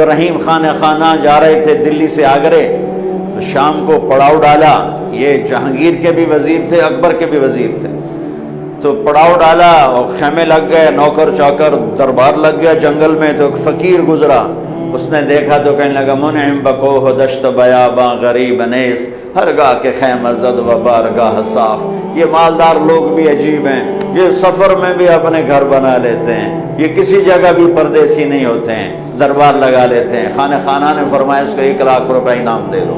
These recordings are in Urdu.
عبدالرحیم خان خانہ جا رہے تھے دلی سے آگرے، تو شام کو پڑاؤ ڈالا، یہ جہانگیر کے بھی وزیر تھے، اکبر کے بھی وزیر تھے، تو پڑاؤ ڈالا اور خیمے لگ گئے، نوکر چاکر دربار لگ گیا جنگل میں، تو ایک فقیر گزرا، اس نے دیکھا تو کہنے لگا منعم بکوہ دشت بیاباں غریب نیس، ہر گاہ کے خیمہ زد و بارگاہ ساخت۔ یہ مالدار لوگ بھی عجیب ہیں، یہ سفر میں بھی اپنے گھر بنا لیتے ہیں، یہ کسی جگہ بھی پردیسی نہیں ہوتے ہیں، دربار لگا لیتے ہیں۔ خانہ خانہ نے فرمایا اس کو 1 لاکھ روپے انعام دے دو۔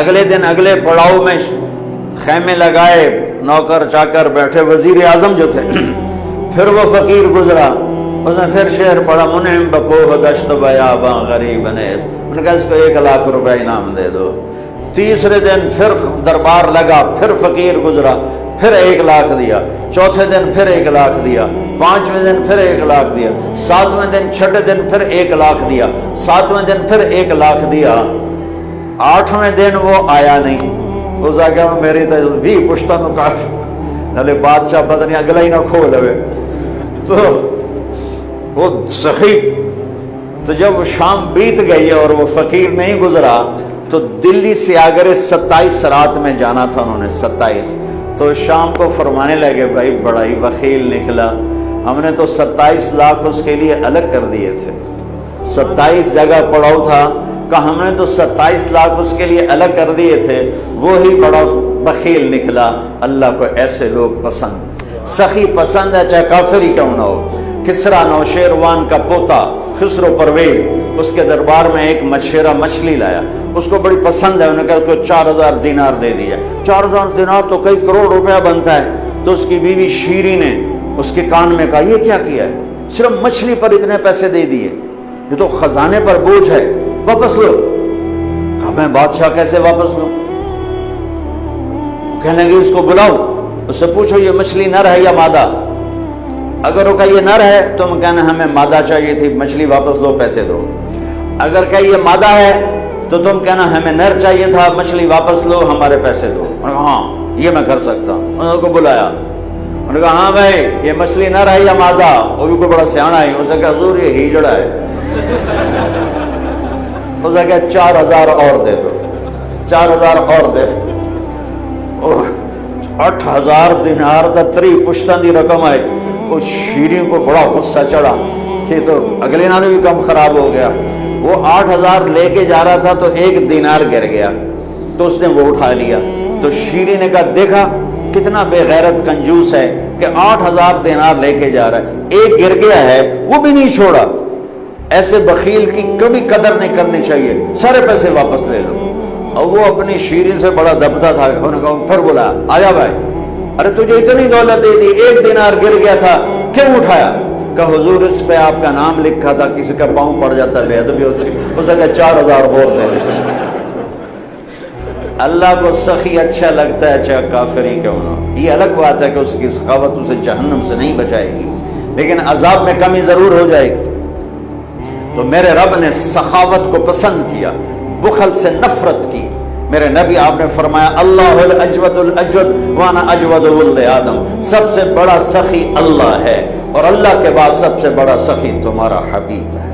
اگلے دن اگلے پڑاؤ میں خیمے لگائے، نوکر چاکر بیٹھے، وزیر اعظم جو تھے، پھر وہ فقیر گزرا، اس نے پھر شعر پڑھا منعم بکوہ دشت بیاباں غریب نیس، انہوں نے کہا اس کو 1 لاکھ روپے انعام دے دو۔ تیسرے دن پھر دربار لگا، پھر فقیر گزرا، پھر 1 لاکھ دیا، چوتھے دن پھر 1 لاکھ دیا، پانچویں دن پھر 1 لاکھ دیا، ساتویں دن چھٹے دن پھر 1 لاکھ دیا، ساتویں دن پھر 1 لاکھ دیا، آٹھویں دن وہ آیا نہیں۔ اس آ گیا میری تو بھی پشتہ نو کاف نلے بادشاہ پتہ نہیں اگلا ہی نہ کھول ہوئے، تو وہ سخی، تو جب شام بیت گئی اور وہ فقیر نہیں گزرا تو دلی سے آگرے 27 رات میں جانا تھا انہوں نے، 27، تو شام کو فرمانے لگے بھائی بڑا ہی بخیل نکلا، ہم نے تو 27 لاکھ اس کے لیے الگ کر دیے تھے، 27 جگہ پڑاؤ تھا، کہ ہم نے تو 27 لاکھ اس کے لیے الگ کر دیے تھے، وہی بڑا بخیل نکلا۔ اللہ کو ایسے لوگ پسند، سخی پسند ہے چاہے کافر ہی کیوں نہ ہو۔ کسرا نوشیروان کا پوتا خسرو پرویز، اس کے دربار میں ایک مچھیرا مچھلی لایا، اس کو بڑی پسند ہے، انہوں نے کہا اس کو 4000 دینار دے دیا۔ 4000 دینار تو کئی کروڑ روپیہ بنتا ہے۔ تو اس کی بیوی شیری نے اس کے کان میں کہا یہ کیا کیا ہے، صرف مچھلی پر اتنے پیسے دے دیے، یہ تو خزانے پر بوجھ ہے، واپس لو۔ کہا میں بادشاہ کیسے واپس لوں؟ کہنے لگے اس کو بلاؤ، اس سے پوچھو یہ مچھلی نر ہے یا مادہ، اگر وہ کہا یہ نر ہے تم کہنا ہمیں مادہ چاہیے تھی، مچھلی واپس لو پیسے دو، اگر کہ یہ مادہ ہے تو تم کہنا ہمیں نر چاہیے تھا، مچھلی واپس لو ہمارے پیسے دو۔ ہاں یہ میں کر سکتا ہوں۔ انہوں کو بلایا، انہوں نے کہا ہاں بھائی یہ مچھلی نر ہے یا مادہ؟ وہ بھی کوئی بڑا سیاںا ہے، اس نے کہا حضور یہ ہیجڑا ہے۔ اس نے کہا 4000 اور دے دو، 4000 اور دے دو۔ 8000 دینار دا 3 پشتاں دی رقم آئی۔ اس شیریں کو بڑا غصہ چڑھا کہ تو اگلے نالوں بھی کم خراب ہو گیا، وہ 8000 لے کے جا رہا تھا تو 1 دینار گر گیا، تو اس نے وہ اٹھا لیا۔ تو شیریں نے کہا دیکھا کتنا بے غیرت کنجوس ہے کہ 8000 دینار لے کے جا رہا ہے، 1 گر گیا ہے وہ بھی نہیں چھوڑا۔ ایسے بخیل کی کبھی قدر نہیں کرنی چاہیے، سارے پیسے واپس لے لو۔ اور وہ اپنی شیریں سے بڑا دبتا تھا، انہوں نے کہا پھر بولا آیا بھائی، ارے تجھے اتنی دولت دے دی، 1 دینار گر گیا تھا کیوں اٹھایا؟ کہ حضور اس پہ آپ کا نام لکھا تھا، کسی کا پاؤں پڑ جاتا بے ادبی ہوتی، اسے کہا 4000 اور دے دے۔ اللہ کو سخی اچھا لگتا ہے چاہے کافر ہی کیوں نہ ہو۔ یہ الگ بات ہے کہ اس کی سخاوت اسے جہنم سے نہیں بچائے گی، لیکن عذاب میں کمی ضرور ہو جائے گی۔ تو میرے رب نے سخاوت کو پسند کیا، بخل سے نفرت کی۔ میرے نبی آپ نے فرمایا اللہ الاجود الاجود وانا اجود ولد آدم، سب سے بڑا سخی اللہ ہے اور اللہ کے بعد سب سے بڑا سخی تمہارا حبیب ہے۔